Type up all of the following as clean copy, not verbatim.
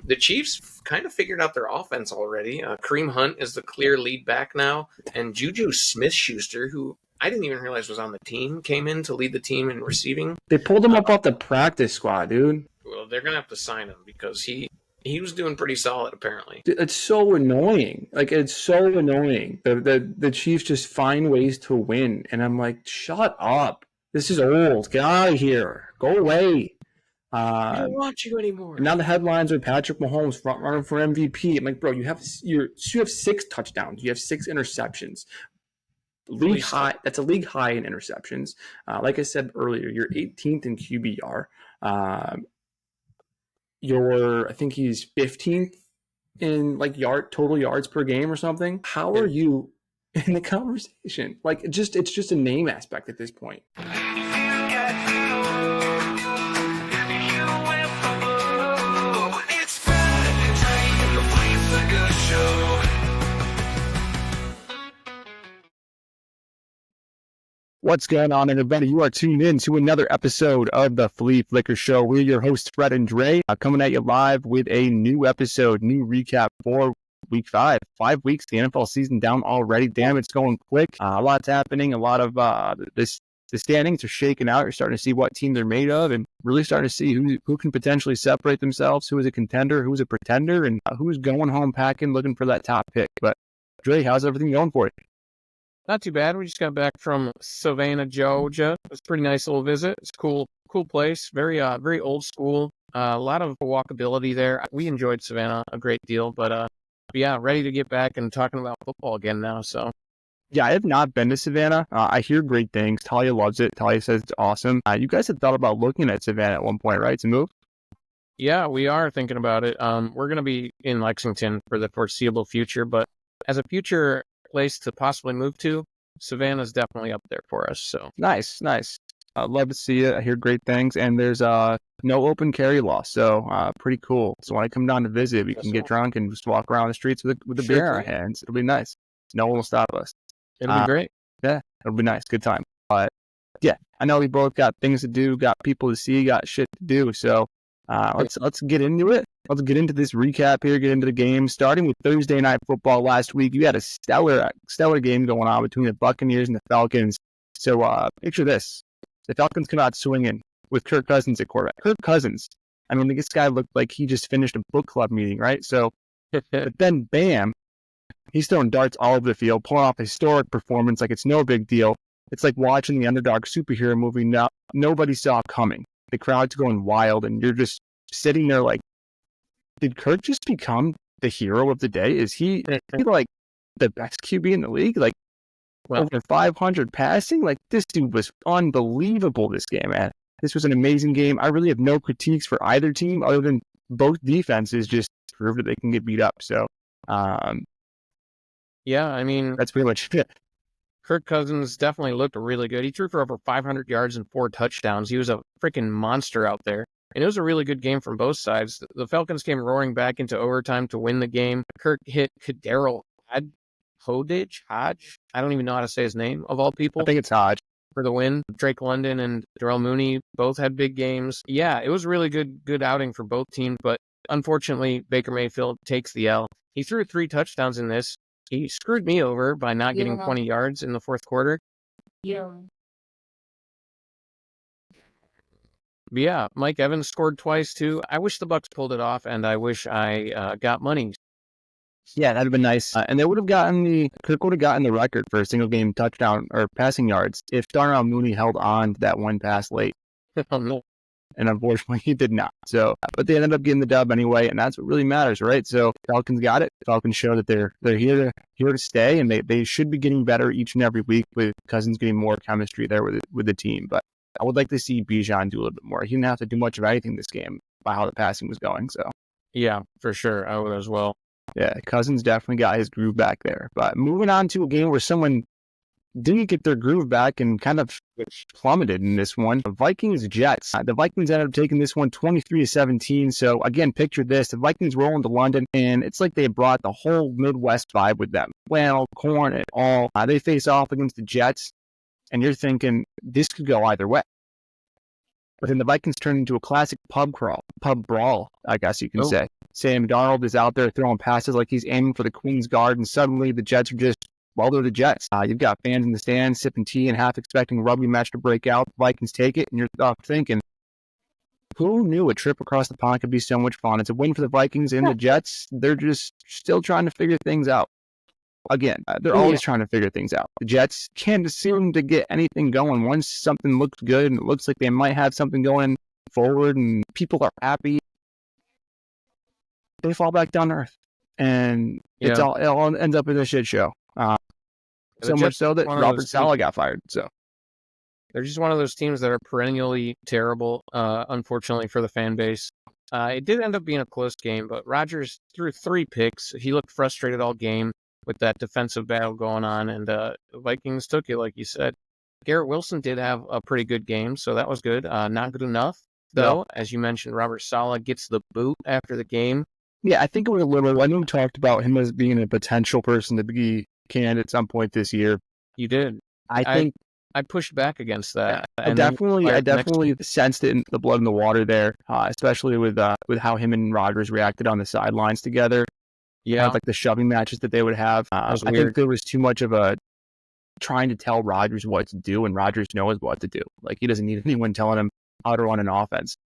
The Chiefs kind of figured out their offense already. Kareem Hunt is the clear lead back now, and Juju Smith-Schuster, who I didn't even realize was on the team, came in to lead the team in receiving. They pulled him up off the practice squad, dude. Well, they're going to have to sign him because he was doing pretty solid, apparently. It's so annoying. Like, it's so annoying. The Chiefs just find ways to win, and I'm like, shut up. This is old. Get out of here. Go away. I don't want you anymore. And now the headlines are Patrick Mahomes front runner for MVP. I'm like, bro, you have 6 touchdowns. You have 6 interceptions. League high. That's a league high in interceptions. Like I said earlier, you're 18th in QBR. I think he's 15th in like total yards per game or something. How are you in the conversation? Like, it's just a name aspect at this point. What's going on, everybody? You are tuned in to another episode of the Flea Flicker Show. We're your hosts, Fred and Dre, coming at you live with a new episode, new recap for Week 5. 5 weeks, the NFL season down already. Damn, it's going quick. A lot's happening. A lot of the standings are shaking out. You're starting to see what team they're made of, and really starting to see who can potentially separate themselves, who is a contender, who's a pretender, and who's going home packing, looking for that top pick. But Dre, how's everything going for you? Not too bad. We just got back from Savannah, Georgia. It was a pretty nice little visit. It's a cool place. Very old school. A lot of walkability there. We enjoyed Savannah a great deal, but yeah, ready to get back and talking about football again now. So, yeah, I have not been to Savannah. I hear great things. Talia loves it. Talia says it's awesome. You guys had thought about looking at Savannah at one point, right? To move? Yeah, we are thinking about it. We're going to be in Lexington for the foreseeable future, but as a future place to possibly move to, Savannah's definitely up there for us. So nice. I'd love to see it. I hear great things, and there's no open carry law, so pretty cool. So when I come down to visit, we can get drunk and just walk around the streets with a beer in our hands. It'll be nice. No one will stop us. It'll be great. Yeah, it'll be nice. Good time. But yeah, I know we both got things to do, got people to see, got shit to do. So let's get into it. Let's get into this recap here, get into the game. Starting with Thursday Night Football last week, you had a stellar game going on between the Buccaneers and the Falcons. So picture this. The Falcons come out swinging with Kirk Cousins at quarterback. Kirk Cousins, I mean, this guy looked like he just finished a book club meeting, right? So, but then, bam, he's throwing darts all over the field, pulling off a historic performance like it's no big deal. It's like watching the underdog superhero movie nobody saw coming. The crowd's going wild, and you're just sitting there like, did Kirk just become the hero of the day? Is he like the best QB in the league? Like, over 500 passing? Like, this dude was unbelievable this game, man. This was an amazing game. I really have no critiques for either team other than both defenses just prove that they can get beat up. So, yeah, I mean, that's pretty much it. Kirk Cousins definitely looked really good. He threw for over 500 yards and 4 touchdowns. He was a freaking monster out there. And it was a really good game from both sides. The Falcons came roaring back into overtime to win the game. Kirk hit Kaderil Hodge. I don't even know how to say his name, of all people. I think it's Hodge. For the win. Drake London and Darrell Mooney both had big games. Yeah, it was a really good outing for both teams, but unfortunately, Baker Mayfield takes the L. He threw 3 touchdowns in this. He screwed me over by not getting 20 yards in the fourth quarter. But yeah, Mike Evans scored twice too. I wish the Bucs pulled it off, and I wish I got money. Yeah, that'd have been nice. And they would have Kirk would have gotten the record for a single game touchdown or passing yards if Darnell Mooney held on to that one pass late. Oh, no. And unfortunately, he did not. So, but they ended up getting the dub anyway, and that's what really matters, right? So, Falcons got it. Falcons show that they're here to stay, and they should be getting better each and every week with Cousins getting more chemistry there with the team. But I would like to see Bijan do a little bit more. He didn't have to do much of anything this game by how the passing was going. So, yeah, for sure, I would as well. Yeah, Cousins definitely got his groove back there. But moving on to a game where someone didn't get their groove back and kind of plummeted in this one. The Vikings-Jets. The Vikings ended up taking this one 23-17. So again, picture this. The Vikings roll into London, and it's like they brought the whole Midwest vibe with them. Well, corn and all. They face off against the Jets, and you're thinking this could go either way. But then the Vikings turned into a classic pub brawl, I guess you can say. Sam Darnold is out there throwing passes like he's aiming for the Queen's Guard, and suddenly the Jets are just, well, they're the Jets. You've got fans in the stands sipping tea and half expecting a rugby match to break out. The Vikings take it, and you're thinking, who knew a trip across the pond could be so much fun? It's a win for the Vikings and the Jets. They're just still trying to figure things out. Again, they're always trying to figure things out. The Jets can't seem to get anything going. Once something looks good and it looks like they might have something going forward and people are happy, they fall back down to earth. And it all ends up in a shit show. So much so that Robert Saleh got fired. So they're just one of those teams that are perennially terrible, unfortunately for the fan base. It did end up being a close game, but Rodgers threw 3 picks. He looked frustrated all game with that defensive battle going on, and the Vikings took it, like you said. Garrett Wilson did have a pretty good game, so that was good. Not good enough, though. As you mentioned, Robert Saleh gets the boot after the game. Yeah, I think it was a little. I know we talked about him as being a potential person to be canned at some point this year. You did. I pushed back against that. I definitely sensed it in the blood in the water there, especially with how him and Rodgers reacted on the sidelines together. Yeah, like the shoving matches that they would have. I think there was too much of a trying to tell Rodgers what to do, and Rodgers knows what to do. Like, he doesn't need anyone telling him how to run an offense.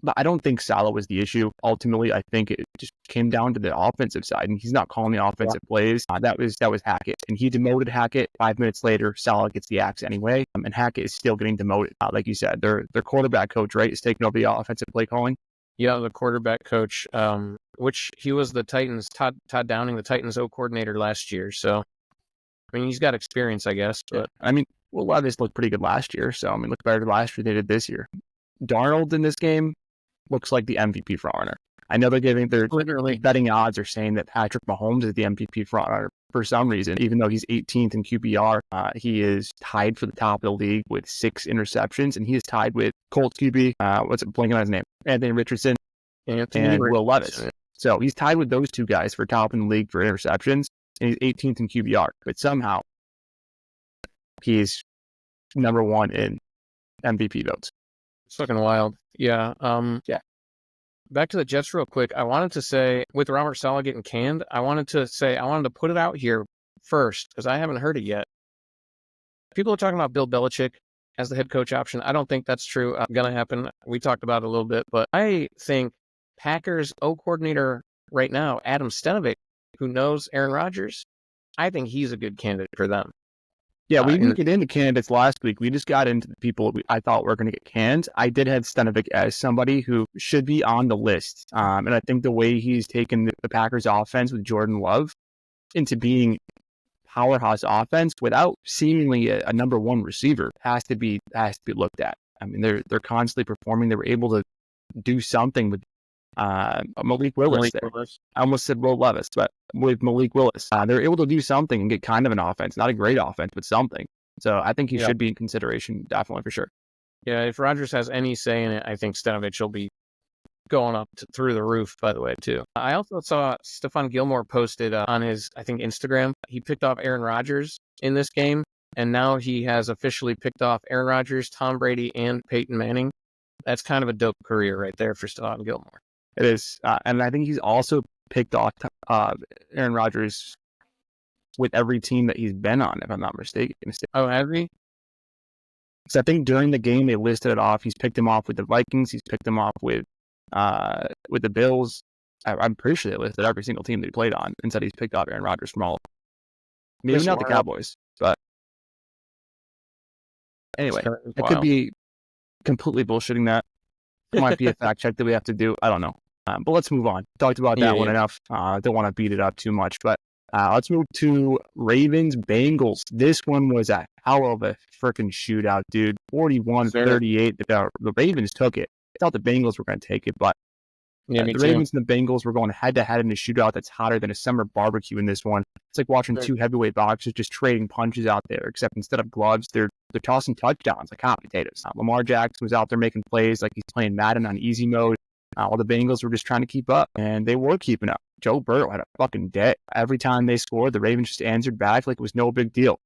But I don't think Saleh was the issue. Ultimately, I think it just came down to the offensive side, and he's not calling the offensive plays. That was Hackett, and he demoted Hackett. 5 minutes later, Saleh gets the axe anyway, and Hackett is still getting demoted. Like you said, their quarterback coach, right, is taking over the offensive play calling. Yeah, the quarterback coach, which he was the Titans, Todd Downing, the Titans O coordinator last year. So, I mean, he's got experience, I guess. But I mean, well, a lot of this looked pretty good last year. So, I mean, look better last year than they did this year. Darnold in this game looks like the MVP frontrunner. I know they're giving their betting odds are saying that Patrick Mahomes is the MVP frontrunner for some reason, even though he's 18th in QBR. He is tied for the top of the league with 6 interceptions, and he is tied with Colts QB, blanking on his name, Anthony Richardson and Will Levis. So he's tied with those 2 guys for top in the league for interceptions, and he's 18th in QBR. But somehow he's number 1 in MVP votes. It's looking wild. Yeah. Back to the Jets real quick. I wanted to say, with Robert Saleh getting canned, I wanted to put it out here first, because I haven't heard it yet. People are talking about Bill Belichick as the head coach option. I don't think that's true. Going to happen. We talked about it a little bit, but I think Packers O coordinator right now, Adam Stenavich, who knows Aaron Rodgers, I think he's a good candidate for them. Yeah, we didn't get into candidates last week. We just got into the people I thought were going to get canned. I did have Stenavich as somebody who should be on the list. And I think the way he's taken the Packers offense with Jordan Love into being powerhouse offense without seemingly a number 1 receiver has to be looked at. I mean, they're constantly performing. They were able to do something with Malik Willis there. I almost said Will Levis, but with Malik Willis, they're able to do something and get kind of an offense, not a great offense, but something. So I think he should be in consideration, definitely, for sure. Yeah, if Rodgers has any say in it, I think Stenavich will be going up through the roof, by the way, too. I also saw Stephon Gilmore posted on his, I think, Instagram. He picked off Aaron Rodgers in this game, and now he has officially picked off Aaron Rodgers, Tom Brady, and Peyton Manning. That's kind of a dope career right there for Stephon Gilmore. It is. And I think he's also picked off Aaron Rodgers with every team that he's been on, if I'm not mistaken. Oh, has he? So I think during the game they listed it off. He's picked him off with the Vikings. He's picked him off with the Bills. I'm pretty sure they listed every single team that he played on and said he's picked off Aaron Rodgers from all of them. Maybe not the Cowboys, but anyway, it could be completely bullshitting that. It might be a fact check that we have to do. I don't know. But let's move on. Talked about that one enough. Don't want to beat it up too much. But let's move to Ravens-Bengals. This one was a hell of a freaking shootout, dude. 41-38. The Ravens took it. I thought the Bengals were going to take it, but the Ravens and the Bengals were going head-to-head in a shootout that's hotter than a summer barbecue in this one. It's like watching 2 heavyweight boxers just trading punches out there, except instead of gloves, they're tossing touchdowns like hot potatoes. Lamar Jackson was out there making plays like he's playing Madden on easy mode. While the Bengals were just trying to keep up, and they were keeping up. Joe Burrow had a fucking day. Every time they scored, the Ravens just answered back like it was no big deal.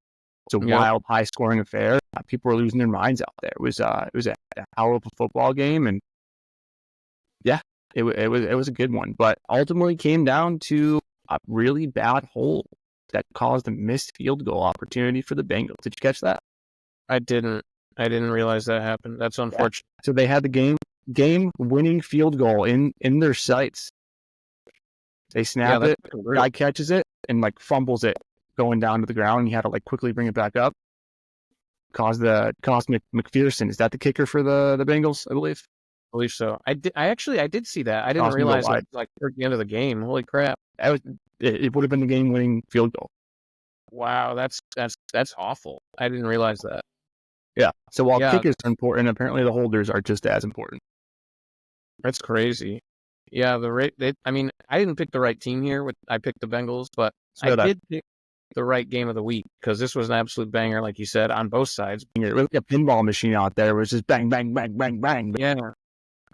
It's a wild, high-scoring affair. People were losing their minds out there. It was a hell of a football game, and yeah, it was a good one. But ultimately came down to a really bad hold that caused a missed field goal opportunity for the Bengals. Did you catch that? I didn't realize that happened. That's unfortunate. Yeah. So they had the game winning field goal in their sights. They snap it, guy catches it, and like fumbles it going down to the ground. He had to like quickly bring it back up. Caused McPherson. Is that the kicker for the Bengals? I believe so. I did see that. I didn't realize it like toward the end of the game. Holy crap! It would have been the game winning field goal. Wow, that's awful. I didn't realize that. Yeah. So while kickers are important, apparently the holders are just as important. That's crazy. Yeah, I didn't pick the right team here. I picked the Bengals, but I did pick the right game of the week because this was an absolute banger, like you said, on both sides. It was a pinball machine out there. It was just bang, bang, bang, bang, bang. Yeah.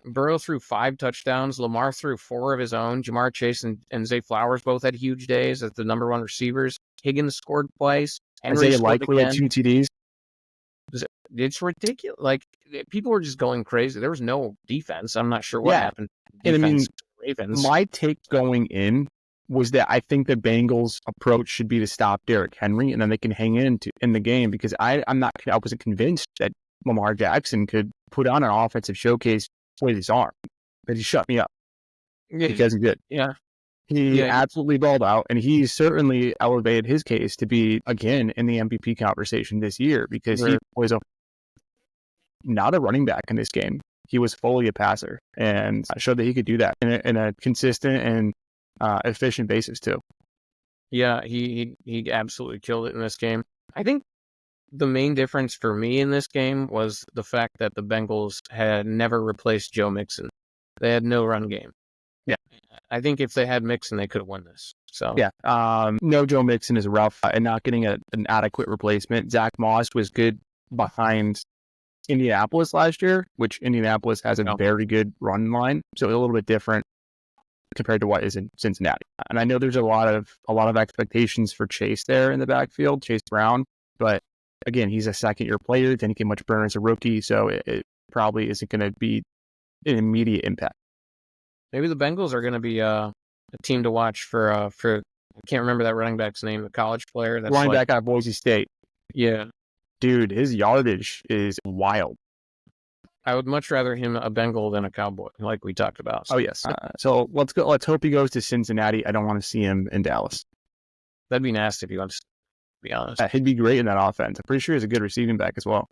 Burrow threw 5 touchdowns. Lamar threw 4 of his own. Jamar Chase and Zay Flowers both had huge days as the number 1 receivers. Higgins scored twice. Isaiah Likely had 2 TDs. It's ridiculous. Like, people were just going crazy. There was no defense. I'm not sure what happened. And I mean, Ravens. My take going in was that I think the Bengals' approach should be to stop Derrick Henry, and then they can hang in the game, because I wasn't convinced that Lamar Jackson could put on an offensive showcase with his arm. But he shut me up because he did. Yeah. He absolutely balled out, and he certainly elevated his case to be, again, in the MVP conversation this year, because he was not a running back in this game. He was fully a passer, and showed that he could do that in a consistent and efficient basis too. Yeah, he absolutely killed it in this game. I think the main difference for me in this game was the fact that the Bengals had never replaced Joe Mixon. They had no run game. Yeah. I think if they had Mixon, they could have won this. So yeah, no Joe Mixon is rough, and not getting an adequate replacement. Zach Moss was good behind Indianapolis last year, which Indianapolis has a very good run line, so a little bit different compared to what is in Cincinnati. And I know there's a lot of expectations for Chase there in the backfield, Chase Brown, but again, he's a second-year player, didn't get much burn as a rookie, so it probably isn't going to be an immediate impact. Maybe the Bengals are going to be a team to watch for I can't remember that running back's name, the college player. That's running back out of Boise State. Yeah. Dude, his yardage is wild. I would much rather him a Bengal than a Cowboy, like we talked about. Oh, yes. So let's go. Let's hope he goes to Cincinnati. I don't want to see him in Dallas. That'd be nasty if he wants to be honest. He'd be great in that offense. I'm pretty sure he's a good receiving back as well.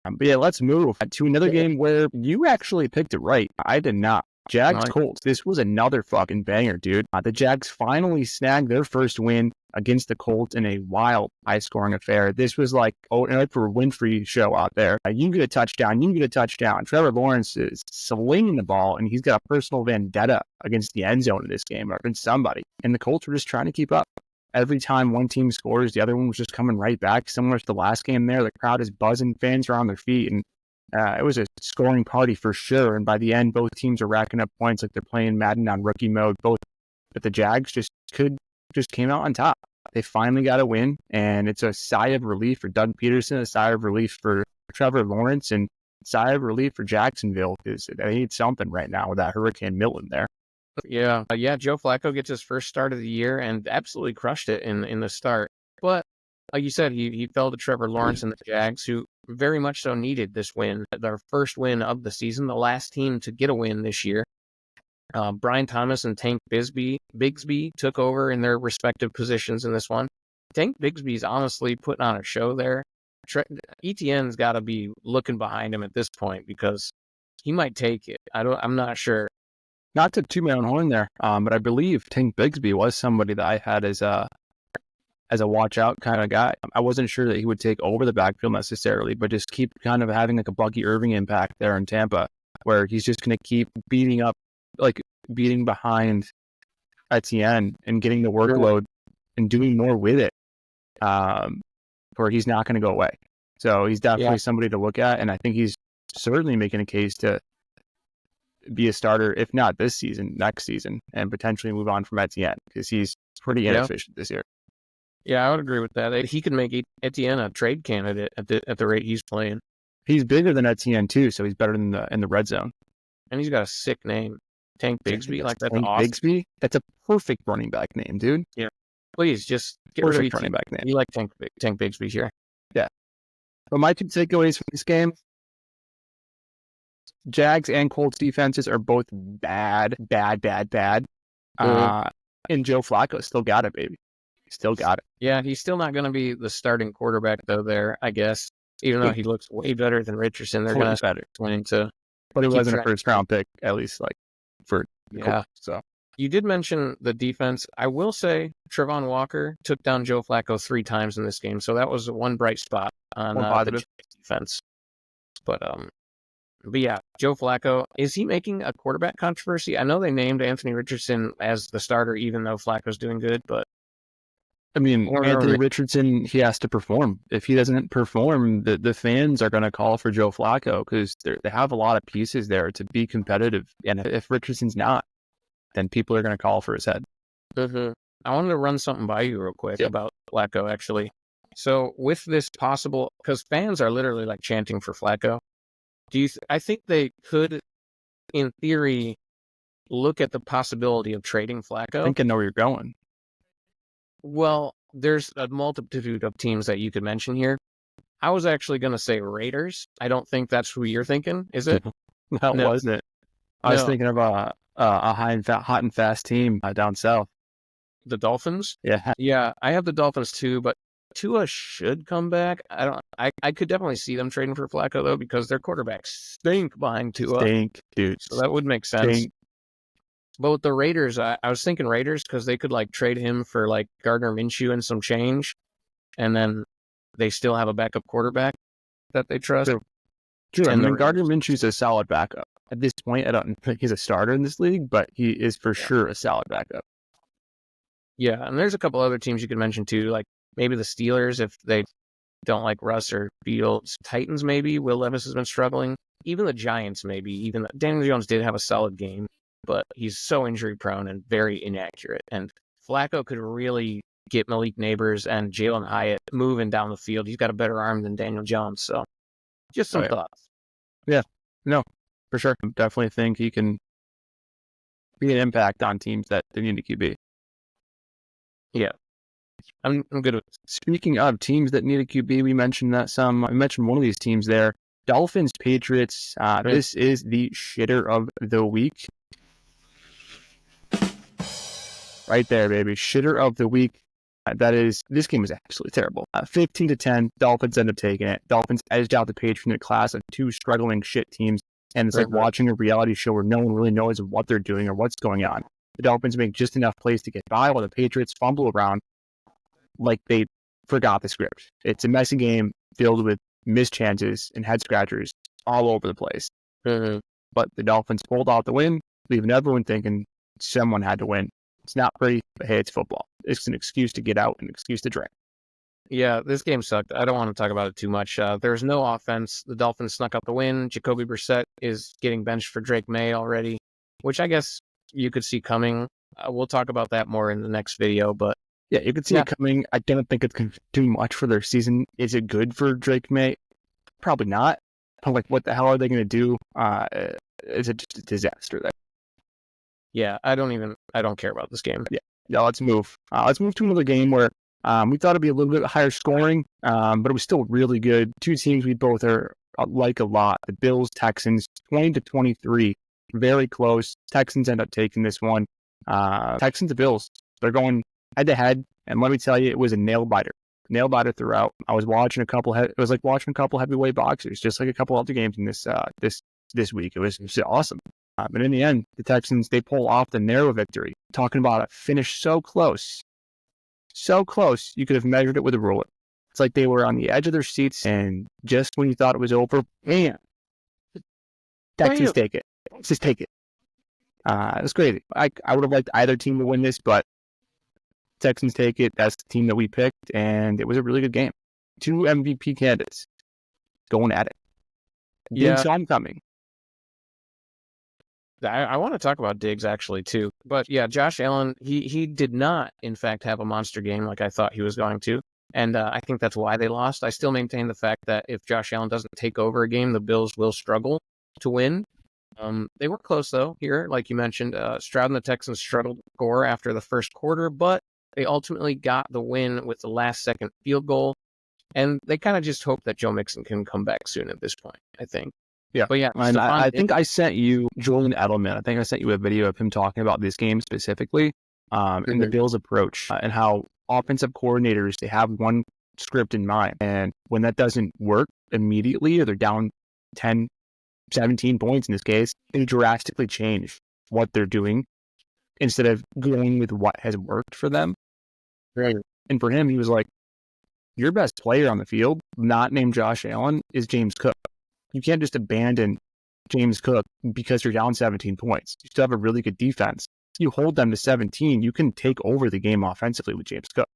But yeah, let's move to another game where you actually picked it right. I did not. Jags Colts. This was another fucking banger, dude. The Jags finally snagged their first win against the Colts in a wild, high-scoring affair. This was like Oprah Winfrey show out there. You get a touchdown. You get a touchdown. Trevor Lawrence is slinging the ball, and he's got a personal vendetta against the end zone in this game, or against somebody. And the Colts were just trying to keep up. Every time one team scores, the other one was just coming right back. Similar to the last game there, the crowd is buzzing, fans are on their feet, and it was a scoring party for sure. And by the end, both teams are racking up points like they're playing Madden on rookie mode. But the Jags just came out on top. They finally got a win, and it's a sigh of relief for Doug Peterson, a sigh of relief for Trevor Lawrence, and a sigh of relief for Jacksonville, because they need something right now with that Hurricane Milton there. Yeah. Joe Flacco gets his first start of the year and absolutely crushed it in the start. But like you said, he fell to Trevor Lawrence and the Jags, who very much so needed this win, their first win of the season, the last team to get a win this year. Brian Thomas and Tank Bigsby took over in their respective positions in this one. Tank Bigsby's honestly putting on a show there. ETN's got to be looking behind him at this point, because he might take it. I'm not sure. Not to toot my own horn there, but I believe Tank Bigsby was somebody that I had as a watch out kind of guy. I wasn't sure that he would take over the backfield necessarily, but just keep kind of having like a Bucky Irving impact there in Tampa, where he's just going to keep beating behind Etienne and getting the workload and doing more with it, where he's not going to go away. So he's definitely somebody to look at, and I think he's certainly making a case to be a starter, if not this season, next season, and potentially move on from Etienne, because he's pretty inefficient this year. Yeah, I would agree with that. He could make Etienne a trade candidate at the rate he's playing. He's bigger than Etienne too, so he's better in the red zone. And he's got a sick name. Tank Bigsby, like that's Tank awesome. Bigsby? That's a perfect running back name, dude. Yeah. Please just get rid of Perfect running back name. You like Tank Bigsby here. Yeah. But my two takeaways from this game, Jags and Colts defenses are both bad. And Joe Flacco still got it, baby. Still got it. Yeah, he's still not going to be the starting quarterback, though, there, I guess. Even though he looks way better than Richardson, they're going to better. But it wasn't a first-round pick, at least, like, for Colts, so. You did mention the defense. I will say Trevon Walker took down Joe Flacco 3 times in this game, so that was one bright spot on the defense. But yeah, Joe Flacco, is he making a quarterback controversy? I know they named Anthony Richardson as the starter, even though Flacco's doing good, but I mean, Anthony Richardson, he has to perform. If he doesn't perform, the fans are going to call for Joe Flacco because they have a lot of pieces there to be competitive. And if Richardson's not, then people are going to call for his head. Mm-hmm. I wanted to run something by you real quick about Flacco, actually. So with this possible, because fans are literally like chanting for Flacco, I think they could, in theory, look at the possibility of trading Flacco. I think I know where you're going. Well, there's a multitude of teams that you could mention here. I was actually going to say Raiders. I don't think that's who you're thinking, is it? No, wasn't it? I was thinking of a hot and fast team down south. The Dolphins? Yeah. Yeah, I have the Dolphins too, but Tua should come back. I could definitely see them trading for Flacco, though, because their quarterbacks stink behind Tua. Stink, dude. So that would make sense. Stink. But with the Raiders, I was thinking Raiders because they could like trade him for like Gardner Minshew and some change, and then they still have a backup quarterback that they trust. True. I mean, Gardner Minshew's a solid backup. At this point, I don't think he's a starter in this league, but he is for sure a solid backup. Yeah, and there's a couple other teams you could mention too, like maybe the Steelers if they don't like Russ or Fields. Titans maybe. Will Levis has been struggling. Even the Giants maybe. Even Daniel Jones did have a solid game, but he's so injury prone and very inaccurate. And Flacco could really get Malik Neighbors and Jalen Hyatt moving down the field. He's got a better arm than Daniel Jones. So just some thoughts. Yeah, no, for sure. I definitely think he can be an impact on teams that they need a QB. Yeah. I'm good with it. Speaking of teams that need a QB, we mentioned I mentioned one of these teams there. Dolphins, Patriots. This is the shitter of the week. Right there, baby. Shitter of the week. This game was absolutely terrible. 15-10, Dolphins end up taking it. Dolphins edged out the Patriots in a class of 2 struggling shit teams. And it's like watching a reality show where no one really knows what they're doing or what's going on. The Dolphins make just enough plays to get by while the Patriots fumble around like they forgot the script. It's a messy game filled with missed chances and head scratchers all over the place. Mm-hmm. But the Dolphins pulled out the win, leaving everyone thinking someone had to win. It's not pretty, but hey, it's football. It's an excuse to get out, an excuse to drink. Yeah, this game sucked. I don't want to talk about it too much. There's no offense. The Dolphins snuck out the win. Jacoby Brissett is getting benched for Drake May already, which I guess you could see coming. We'll talk about that more in the next video, but yeah, you could see it coming. I don't think it's going to do much for their season. Is it good for Drake May? Probably not. But like, what the hell are they going to do? Is it just a disaster there? Yeah, I don't care about this game. Yeah, let's move. Let's move to another game where we thought it'd be a little bit higher scoring, but it was still really good. 2 teams we both like a lot. The Bills, Texans, 20-23. Very close. Texans end up taking this one. Texans, the Bills. They're going head-to-head, and let me tell you, it was a nail-biter. Nail-biter throughout. I was watching it was like watching a couple heavyweight boxers, just like a couple other games in this week. It was awesome. But in the end, the Texans, they pull off the narrow victory. Talking about a finish so close, you could have measured it with a ruler. It's like they were on the edge of their seats, and just when you thought it was over, bam! Texans take it. Just take it. It was crazy. I would have liked either team to win this, but Texans take it. That's the team that we picked, and it was a really good game. 2 MVP candidates going at it. Didn't saw them coming. I want to talk about Diggs actually too, but yeah, Josh Allen, he did not in fact have a monster game like I thought he was going to, and I think that's why they lost. I still maintain the fact that if Josh Allen doesn't take over a game, the Bills will struggle to win. They were close though here, like you mentioned. Stroud and the Texans struggled to score after the first quarter, but they ultimately got the win with the last second field goal, and they kind of just hope that Joe Mixon can come back soon at this point, I think. Yeah. But yeah, And I think I sent you Julian Edelman. I think I sent you a video of him talking about this game specifically, and the Bills' approach and how offensive coordinators, they have one script in mind. And when that doesn't work immediately, or they're down 10, 17 points in this case, they drastically change what they're doing instead of going with what has worked for them. Right. And for him, he was like, your best player on the field, not named Josh Allen, is James Cook. You can't just abandon James Cook because you're down 17 points. You still have a really good defense. If you hold them to 17, you can take over the game offensively with James Cook.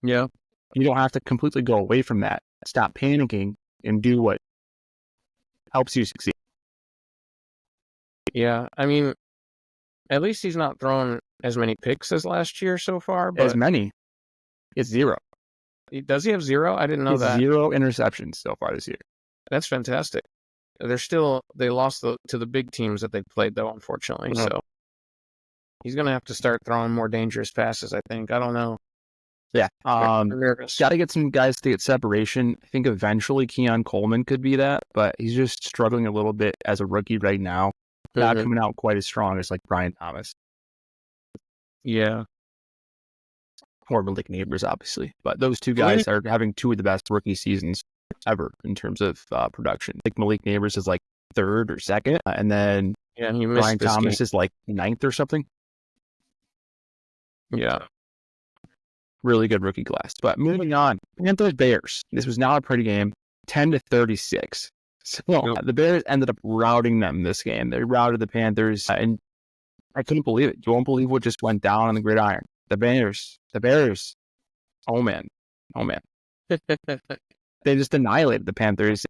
Yeah. You don't have to completely go away from that. Stop panicking and do what helps you succeed. Yeah, I mean, at least he's not throwing as many picks as last year so far. But As many. It's 0. Does he have 0? I didn't know It's that. 0 interceptions so far this year. That's fantastic. They lost to the big teams that they played though, unfortunately. Mhm. So he's gonna have to start throwing more dangerous passes, I think. I don't know. Yeah. I'm nervous. Got to get some guys to get separation. I think eventually Keon Coleman could be that, but he's just struggling a little bit as a rookie right now. Not coming out quite as strong as like Brian Thomas Yeah. or Malik Neighbors, obviously. But those two guys are having two of the best rookie seasons ever in terms of production. I think Malik Neighbors is like 3rd or 2nd, and then Yeah, he missed Brian this Thomas game. is like 9th or something. Yeah. Really good rookie class. But moving on, Panthers Bears. This was not a pretty game. 10-36. So the Bears ended up routing them this game. They routed the Panthers, and I couldn't believe it. You won't believe what just went down on the gridiron. The Bears. Oh man. They just annihilated the Panthers.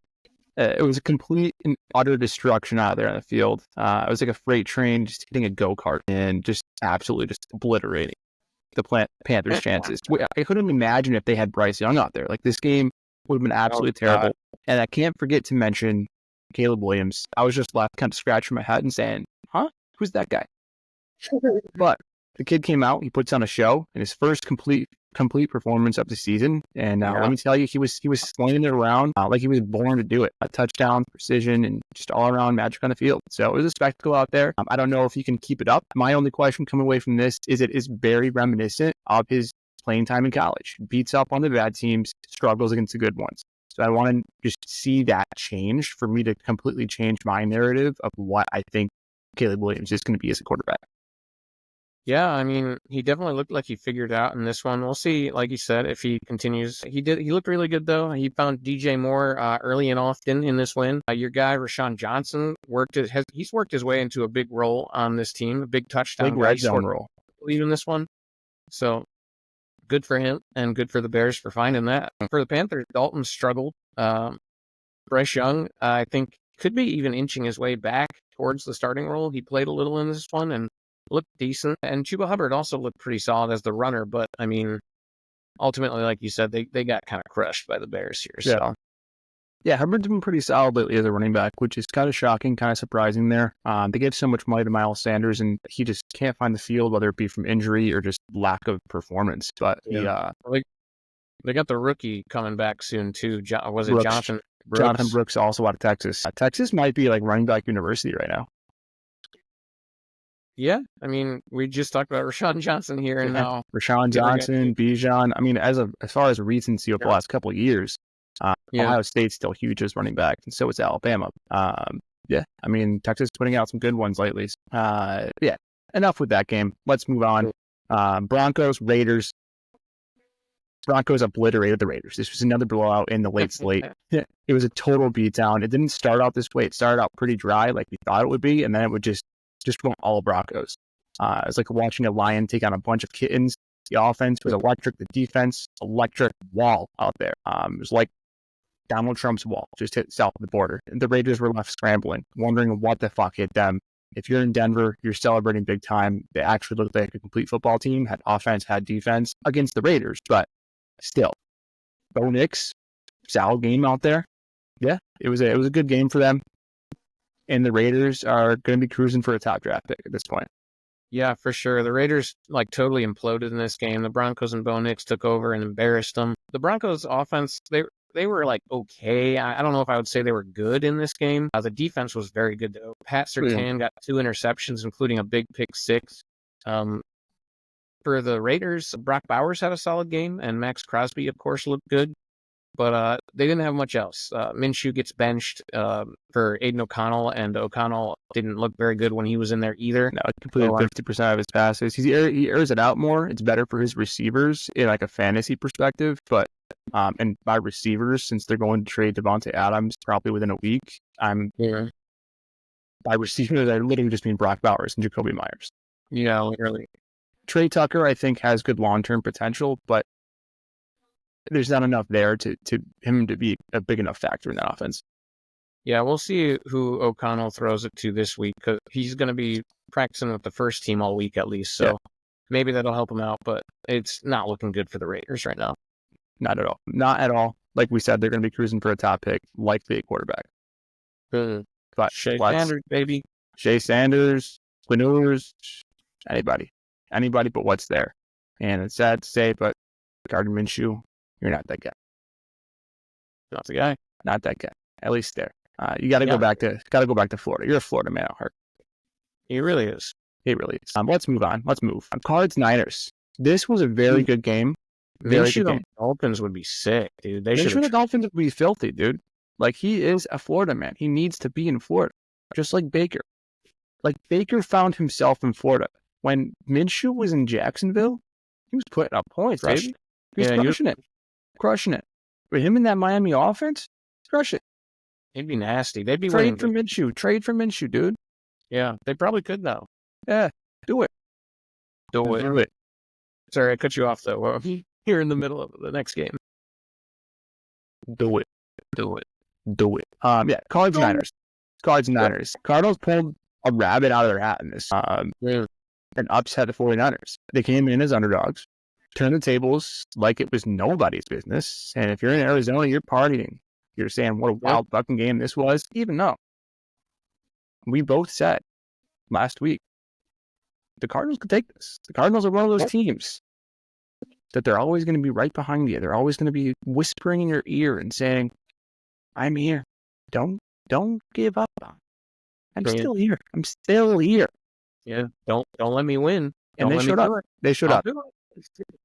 It was a complete and utter destruction out there on the field. It was like a freight train just hitting a go-kart and just absolutely just obliterating the Panthers' chances. I couldn't imagine if they had Bryce Young out there. Like, this game would have been absolutely terrible. And I can't forget to mention Caleb Williams. I was just left kind of scratching my head and saying, who's that guy? But the kid came out, he puts on a show in his first complete performance of the season. And let me tell you, he was slinging it around like he was born to do it. A touchdown, precision, and just all around magic on the field. So it was a spectacle out there. I don't know if he can keep it up. My only question coming away from this is it is very reminiscent of his playing time in college. Beats up on the bad teams, struggles against the good ones. So I want to just see that change for me to completely change my narrative of what I think Caleb Williams is going to be as a quarterback. Yeah, I mean, he definitely looked like he figured out in this one. We'll see, like you said, if he continues. He looked really good, though. He found DJ Moore early and often in this win. Your guy, Rashawn Johnson, he's worked his way into a big role on this team, a big touchdown. Big red zone role. In this one. So good for him and good for the Bears for finding that. For the Panthers, Dalton struggled. Bryce Young, I think, could be even inching his way back towards the starting role. He played a little in this one and looked decent. And Chuba Hubbard also looked pretty solid as the runner. But, I mean, ultimately, like you said, they got kind of crushed by the Bears here. So. Yeah, Hubbard's been pretty solid lately as a running back, which is kind of shocking, kind of surprising there. They gave so much money to Miles Sanders, and he just can't find the field, whether it be from injury or just lack of performance. But they got the rookie coming back soon, too. Was it Brooks. Jonathan Brooks? Jonathan Brooks, also out of Texas. Texas might be like running back university right now. Yeah, I mean, we just talked about Rashawn Johnson here, and now Rashawn Johnson, Bijan. I mean, as far as recency over the last couple of years, Ohio State's still huge as running back, and so is Alabama. I mean, Texas is putting out some good ones lately. Enough with that game. Let's move on. Broncos, Raiders. Broncos obliterated the Raiders. This was another blowout in the late slate. It was a total beatdown. It didn't start out this way. It started out pretty dry, like we thought it would be, and then it would just went all Broncos. It was like watching a lion take on a bunch of kittens. The offense was electric. The defense, electric wall out there. It was like Donald Trump's wall just hit south of the border. And the Raiders were left scrambling, wondering what the fuck hit them. If you're in Denver, you're celebrating big time. They actually looked like a complete football team, had offense, had defense against the Raiders, but still, Bo Nix, solid game out there. Yeah, it was a good game for them. And the Raiders are going to be cruising for a top draft pick at this point. Yeah, for sure. The Raiders totally imploded in this game. The Broncos and Bo Nix took over and embarrassed them. The Broncos offense, they were okay. I don't know if I would say they were good in this game. The defense was very good though. Pat Surtain got 2 interceptions, including a big pick six. For the Raiders, Brock Bowers had a solid game, and Max Crosby, of course, looked good. But they didn't have much else. Minshew gets benched for Aiden O'Connell, and O'Connell didn't look very good when he was in there either. No, he completed 50% of his passes. He airs it out more. It's better for his receivers in like a fantasy perspective. But and by receivers, since they're going to trade Devontae Adams probably within a week, by receivers, I literally just mean Brock Bowers and Jacoby Myers. Yeah, literally. Trey Tucker, I think, has good long-term potential, but there's not enough there to him to be a big enough factor in that offense. Yeah, we'll see who O'Connell throws it to this week, because he's going to be practicing with the first team all week at least. So maybe that'll help him out, but it's not looking good for the Raiders right now. Not at all. Not at all. Like we said, they're going to be cruising for a top pick, likely a quarterback. But Shea Sanders, baby. Shea Sanders, Quinurs, anybody but what's there. And it's sad to say, but Gardner Minshew, you're not that guy. Not the guy. Not that guy. At least there. You got to go back to Florida. You're a Florida man at heart. He really is. He really is. Let's move on. Cards Niners. This was a very good game. Very good game. Dolphins would be sick, dude. The Dolphins would be filthy, dude. Like, he is a Florida man. He needs to be in Florida, just like Baker. Like, Baker found himself in Florida. When Minshew was in Jacksonville, he was putting up points, baby. He was crushing it. With him in that Miami offense, crush it. It'd be nasty. They'd be Trade for Minshew, dude. Yeah, they probably could, though. Yeah, do it. Do it. Sorry, I cut you off, though. Here in the middle of the next game. Do it. Yeah, Cards Niners. Cardinals pulled a rabbit out of their hat in this and upset the 49ers. They came in as underdogs, turned the tables like it was nobody's business. And if you're in Arizona, you're partying. You're saying what a wild fucking game this was, even though we both said last week the Cardinals could take this. The Cardinals are one of those teams that they're always going to be right behind you. They're always going to be whispering in your ear and saying, I'm here. Don't give up on me. I'm still here. Yeah. Don't let me win. And they showed up.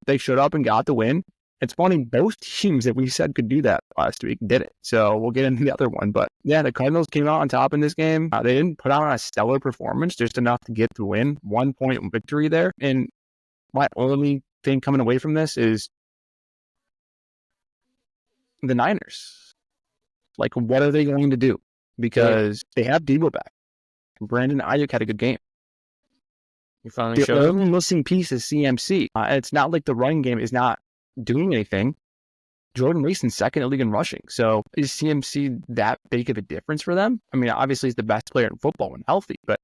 They showed up and got the win. It's funny, both teams that we said could do that last week did it. So we'll get into the other one. But yeah, the Cardinals came out on top in this game. They didn't put on a stellar performance, just enough to get the win. 1 point victory there. And my only thing coming away from this is the Niners. Like, what are they going to do? Because they have Debo back. Brandon Ayuk had a good game. You finally showed the only missing piece is CMC. It's not like the running game is not doing anything. Jordan Mason's second in the league in rushing. So is CMC that big of a difference for them? I mean, obviously he's the best player in football when healthy, but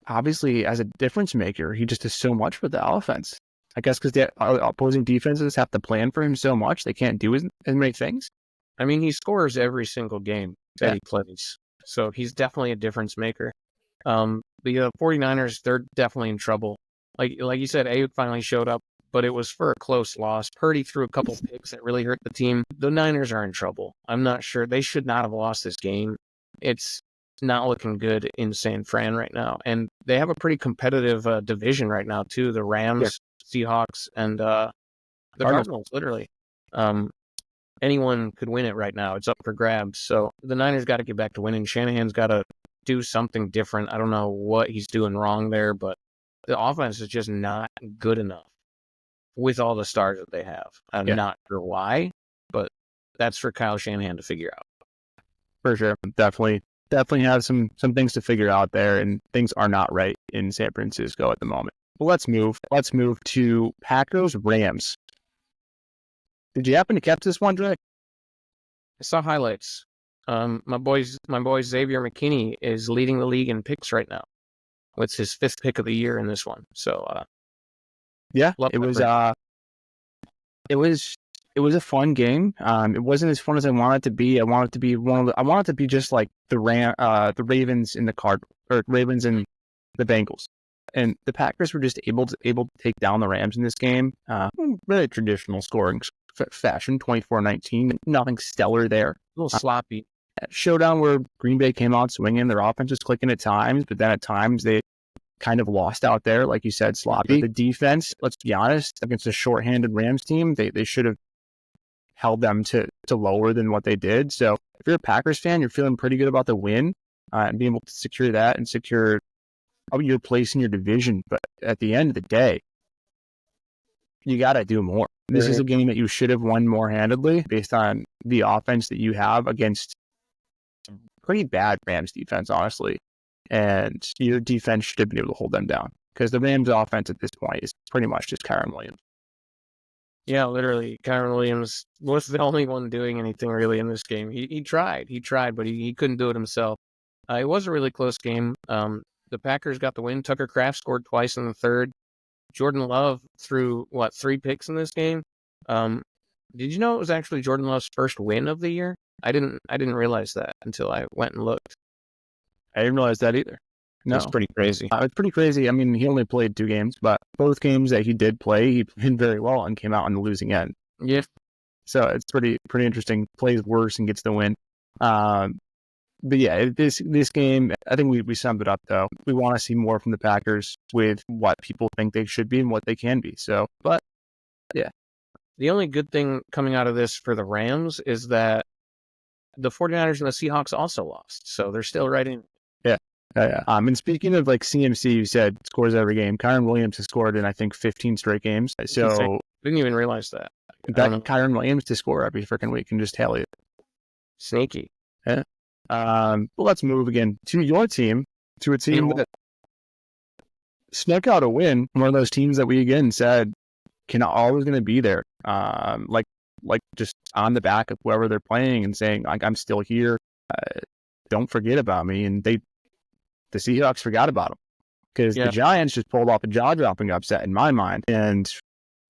obviously as a difference maker, he just does so much for the offense. I guess because the opposing defenses have to plan for him so much, they can't do as many things. I mean, he scores every single game that he plays. So he's definitely a difference maker. The 49ers, they're definitely in trouble. Like you said, Ayuk finally showed up, but it was for a close loss. Purdy threw a couple picks that really hurt the team. The Niners are in trouble. I'm not sure. They should not have lost this game. It's not looking good in San Fran right now. And they have a pretty competitive division right now, too. The Rams, Seahawks, and the Cardinals, literally. Anyone could win it right now. It's up for grabs. So the Niners got to get back to winning. Shanahan's got to do something different. I don't know what he's doing wrong there, but the offense is just not good enough with all the stars that they have. I'm not sure why, but that's for Kyle Shanahan to figure out. For sure. Definitely have some things to figure out there, and things are not right in San Francisco at the moment. But let's move to Packers Rams. Did you happen to catch this one, Drake? I saw highlights. My boy Xavier McKinney is leading the league in picks right now. It's his 5th pick of the year in this one. So, yeah, it was a fun game. It wasn't as fun as I wanted it to be. I want it to be I want it to be just like the Ravens and the Ravens and the Bengals. And the Packers were just able to take down the Rams in this game. Really traditional scoring fashion, 24-19. Nothing stellar there. A little sloppy. Showdown where Green Bay came out swinging. Their offense was clicking at times, but then at times they kind of lost out there, like you said, sloppy. The defense, let's be honest, against a shorthanded Rams team, they should have held them to lower than what they did. So if you're a Packers fan, you're feeling pretty good about the win and being able to secure that and secure your place in your division. But at the end of the day, you got to do more. This is a game that you should have won more handedly based on the offense that you have against some pretty bad Rams defense, honestly. And your defense should have been able to hold them down because the Rams offense at this point is pretty much just Kyren Williams. Yeah, literally. Kyren Williams was the only one doing anything really in this game. He tried, but he couldn't do it himself. It was a really close game. The Packers got the win. Tucker Kraft scored twice in the third. Jordan Love threw, 3 picks in this game? Did you know it was actually Jordan Love's first win of the year? I didn't realize that until I went and looked. I didn't realize that either. No. It's pretty crazy. It's pretty crazy. I mean, he only played 2 games, but both games that he did play, he played very well and came out on the losing end. Yeah. So it's pretty interesting. Plays worse and gets the win. But yeah, this game, I think we summed it up, though. We want to see more from the Packers with what people think they should be and what they can be. So, but yeah. The only good thing coming out of this for the Rams is that the 49ers and the Seahawks also lost. So they're still right in. Yeah. And speaking of like CMC, you said scores every game. Kyren Williams has scored in, I think, 15 straight games. So I didn't even realize that. Kyren Williams to score every freaking week and just tally it. Sneaky. Yeah. Well, let's move again to your team, to a team that snuck out a win. One of those teams that we again said always going to be there. Like just on the back of whoever they're playing and saying, like, I'm still here. Don't forget about me. And the Seahawks forgot about them because the Giants just pulled off a jaw-dropping upset in my mind. And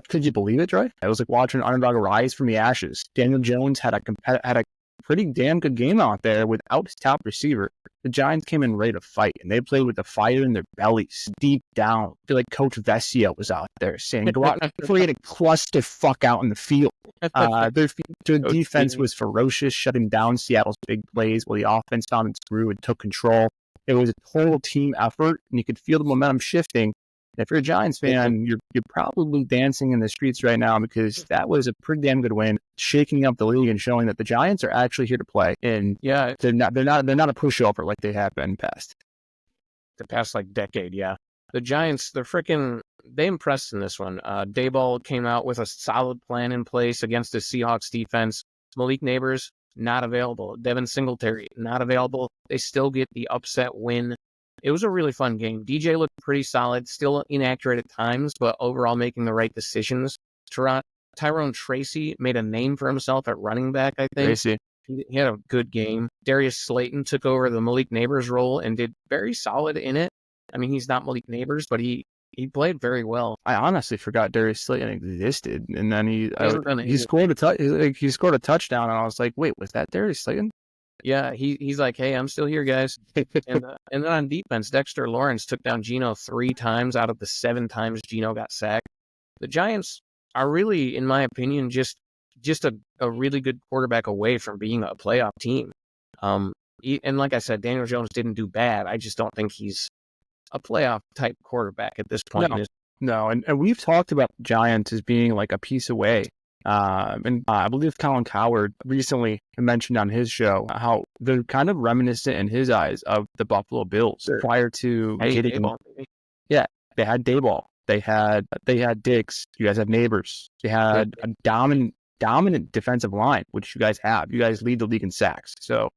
could you believe it, Troy? I was like watching an underdog rise from the ashes. Daniel Jones had a pretty damn good game out there without his top receiver. The Giants came in ready to fight, and they played with the fire in their bellies deep down. I feel like Coach Vesio was out there saying, go out before you get a cluster fuck out in the field. Their defense was ferocious, shutting down Seattle's big plays while the offense found its groove and took control. It was a total team effort, and you could feel the momentum shifting. And if you're a Giants fan, you're probably dancing in the streets right now because that was a pretty damn good win, shaking up the league and showing that the Giants are actually here to play. And they're not a pushover like they have been in the past. The past decade, yeah. The Giants, they impressed in this one. Daboll came out with a solid plan in place against the Seahawks defense. Malik Neighbors, not available. Devin Singletary, not available. They still get the upset win. It was a really fun game. DJ looked pretty solid, still inaccurate at times, but overall making the right decisions. Tyrone Tracy made a name for himself at running back, I think. Tracy. He had a good game. Darius Slayton took over the Malik Neighbors role and did very solid in it. I mean, he's not Malik Neighbors, but he played very well. I honestly forgot Darius Slayton existed, and then he scored a touchdown, and I was like, wait, was that Darius Slayton? Yeah, he's like, hey, I'm still here, guys. and then on defense, Dexter Lawrence took down Geno 3 times out of the 7 times Geno got sacked. The Giants are really, in my opinion, just a really good quarterback away from being a playoff team. And like I said, Daniel Jones didn't do bad. I just don't think he's a playoff type quarterback at this point. No, and we've talked about the Giants as being like a piece away. And I believe Colin Cowherd recently mentioned on his show how they're kind of reminiscent in his eyes of the Buffalo Bills prior to getting. Yeah, they had Daboll. They had Diggs. You guys have Neighbors. They had a dominant defensive line, which you guys have. You guys lead the league in sacks. So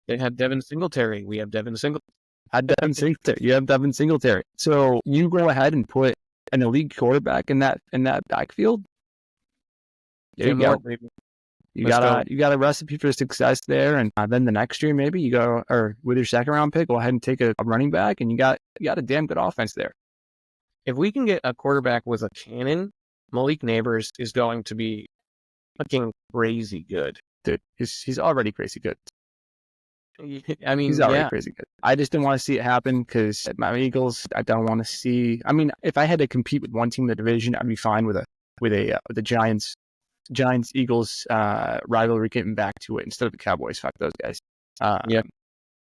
they had Devin Singletary. We have Devin Singletary. You have Devin Singletary. So you go ahead and put an elite quarterback in that backfield. There you go. You Let's got a recipe for success there, and then the next year maybe you go, or with your second round pick, go ahead and take a running back, and you got a damn good offense there. If we can get a quarterback with a cannon, Malik Neighbors is going to be fucking crazy good. Dude, he's already crazy good. I mean, He's already crazy good. I just didn't want to see it happen because my Eagles, I don't want to see. I mean, if I had to compete with one team in the division, I'd be fine with the Giants Eagles rivalry getting back to it instead of the Cowboys. Fuck those guys. Yeah,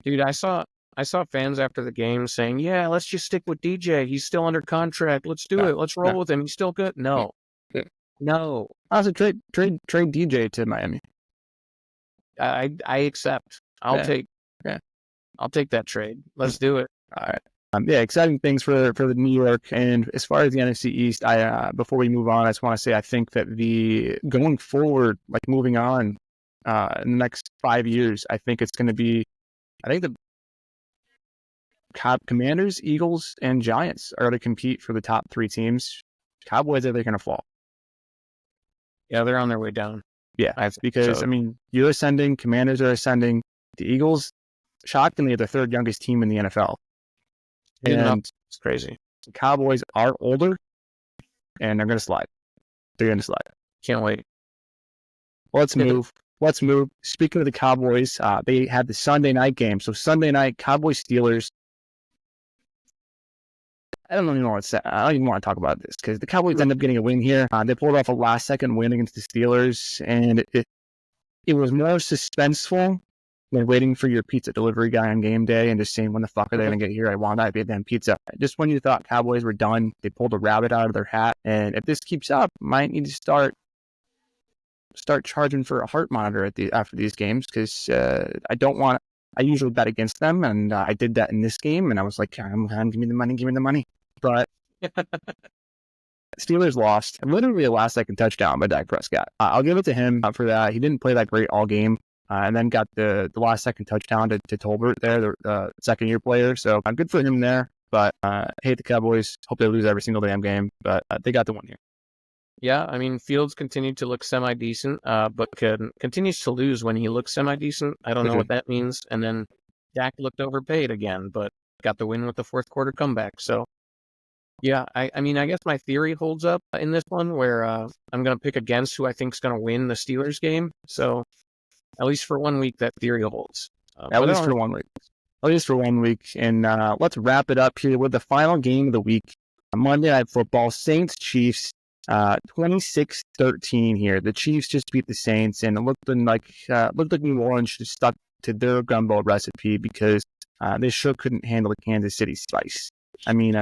dude, I saw fans after the game saying, "Yeah, let's just stick with DJ. He's still under contract. Let's do it. Let's roll with him. He's still good." No. Also, trade DJ to Miami. I accept. I'll take that trade. Let's do it. All right. Exciting things for the New York. And as far as the NFC East, before we move on, I just want to say I think that going forward, like moving on in the next 5 years, I think it's going to be, I think the Commanders, Eagles, and Giants are going to compete for the top 3 teams. Cowboys, are they going to fall? Yeah, they're on their way down. Yeah, because, I mean, you're ascending, Commanders are ascending. The Eagles, shockingly, are the 3rd youngest team in the NFL. And it's crazy. The Cowboys are older, and they're going to slide. They're going to slide. Can't wait. Let's move. Speaking of the Cowboys, they had the Sunday night game. So Sunday night, Cowboys-Steelers. I don't even want to talk about this because the Cowboys ended up getting a win here. They pulled off a last-second win against the Steelers, and it was more suspenseful than waiting for your pizza delivery guy on game day and just saying, when the fuck are they going to get here? I want that damn pizza. Just when you thought Cowboys were done, they pulled a rabbit out of their hat. And if this keeps up, might need to start charging for a heart monitor after these games because I usually bet against them, and I did that in this game, and I was like, give me the money. But Steelers lost. Literally a last-second touchdown by Dak Prescott. I'll give it to him for that. He didn't play that great all game. And then got the last-second touchdown to Tolbert there, the second-year player. So good for him there. But I hate the Cowboys. Hope they lose every single damn game. But they got the one here. Yeah, I mean, Fields continued to look semi-decent, but continues to lose when he looks semi-decent. I don't know what that means. And then Dak looked overpaid again, but got the win with the fourth-quarter comeback. So, yeah, I mean, I guess my theory holds up in this one where I'm going to pick against who I think is going to win the Steelers game. So, at least for 1 week, that theory holds. At least for 1 week. At least for 1 week. And let's wrap it up here with the final game of the week. Monday Night Football, Saints-Chiefs, 26-13 here. The Chiefs just beat the Saints, and it looked like New Orleans should have stuck to their gumbo recipe because they sure couldn't handle the Kansas City spice. I mean,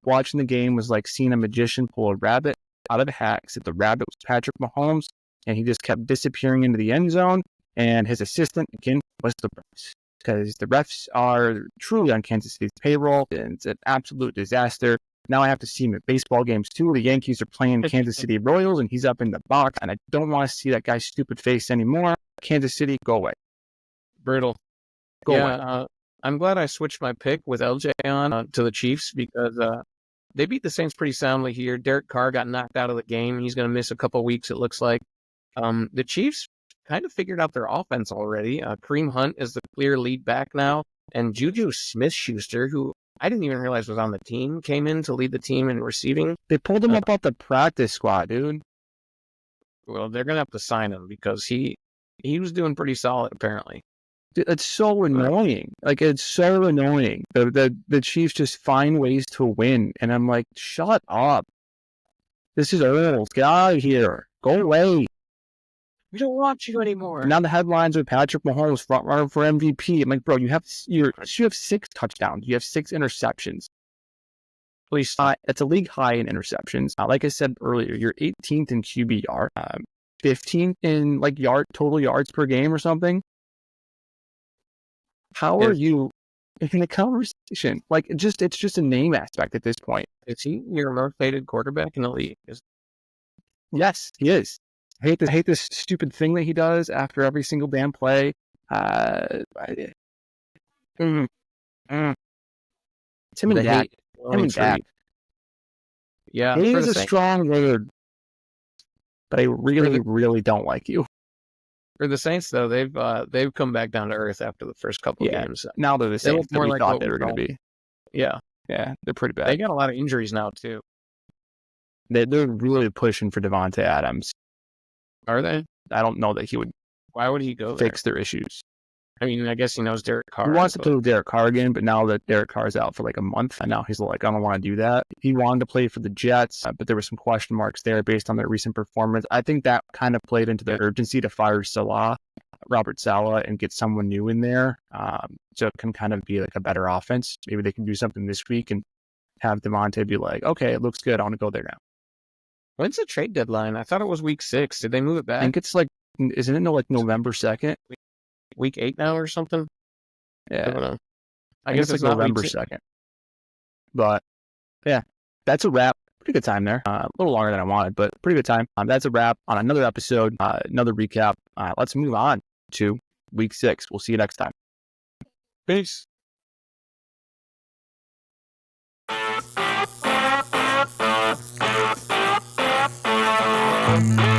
watching the game was like seeing a magician pull a rabbit out of a hat, except the rabbit was Patrick Mahomes, and he just kept disappearing into the end zone. And his assistant, again, was the refs. Because the refs are truly on Kansas City's payroll. And it's an absolute disaster. Now I have to see him at baseball games, too. The Yankees are playing Kansas City Royals, and he's up in the box. And I don't want to see that guy's stupid face anymore. Kansas City, go away. Brutal. Go away. I'm glad I switched my pick with LJ on to the Chiefs because they beat the Saints pretty soundly here. Derek Carr got knocked out of the game. He's going to miss a couple weeks, it looks like. The Chiefs kind of figured out their offense already. Kareem Hunt is the clear lead back now. And Juju Smith-Schuster, who I didn't even realize was on the team, came in to lead the team in receiving. They pulled him up off the practice squad, dude. Well, they're going to have to sign him because he was doing pretty solid, apparently. Dude, it's so annoying. Like, it's so annoying. The Chiefs just find ways to win. And I'm like, shut up. This is Earls. Get out of here. Go away. We don't want you anymore. Now the headlines are Patrick Mahomes front runner for MVP. I'm like, bro, you have 6 touchdowns. You have 6 interceptions. Please stop. It's a league high in interceptions. Like I said earlier, you're 18th in QBR, 15th in like total yards per game or something. How are you in the conversation? Like, it's just a name aspect at this point. Is he your most hated quarterback in the league? Yes, he is. I hate this stupid thing that he does after every single damn play. It's him and Dak. Yeah. Hate is a strong word, but I really, really don't like you. For the Saints, though, they've come back down to earth after the first couple games. Now they're the They Saints look that more we like thought what they we were going to thought. be. Yeah, Yeah, they're pretty they bad. got a lot of injuries now too. They're really pushing for Devontae Adams. Are they? I don't know that he would Why would he go there? fix their issues. I mean, I guess he knows Derek Carr. He wants to but- play with Derek Carr again, but now that Derek Carr's out for like a month, and now he's like, I don't want to do that. He wanted to play for the Jets, but there were some question marks there based on their recent performance. I think that kind of played into the urgency to fire Robert Saleh, and get someone new in there, so it can kind of be like a better offense. Maybe they can do something this week and have Devontae be like, okay, it looks good. I want to go there now. When's the trade deadline? I thought it was week 6. Did they move it I back? think it's like, isn't it like November 2nd? Week 8 now or something? I Yeah. don't know. I guess it's like not week November 6. 2nd. But yeah, that's a wrap. Pretty good time there. A little longer than I wanted, but pretty good time. That's a wrap on another episode, another recap. Let's move on to week 6. We'll see you next time. Peace. Thank you.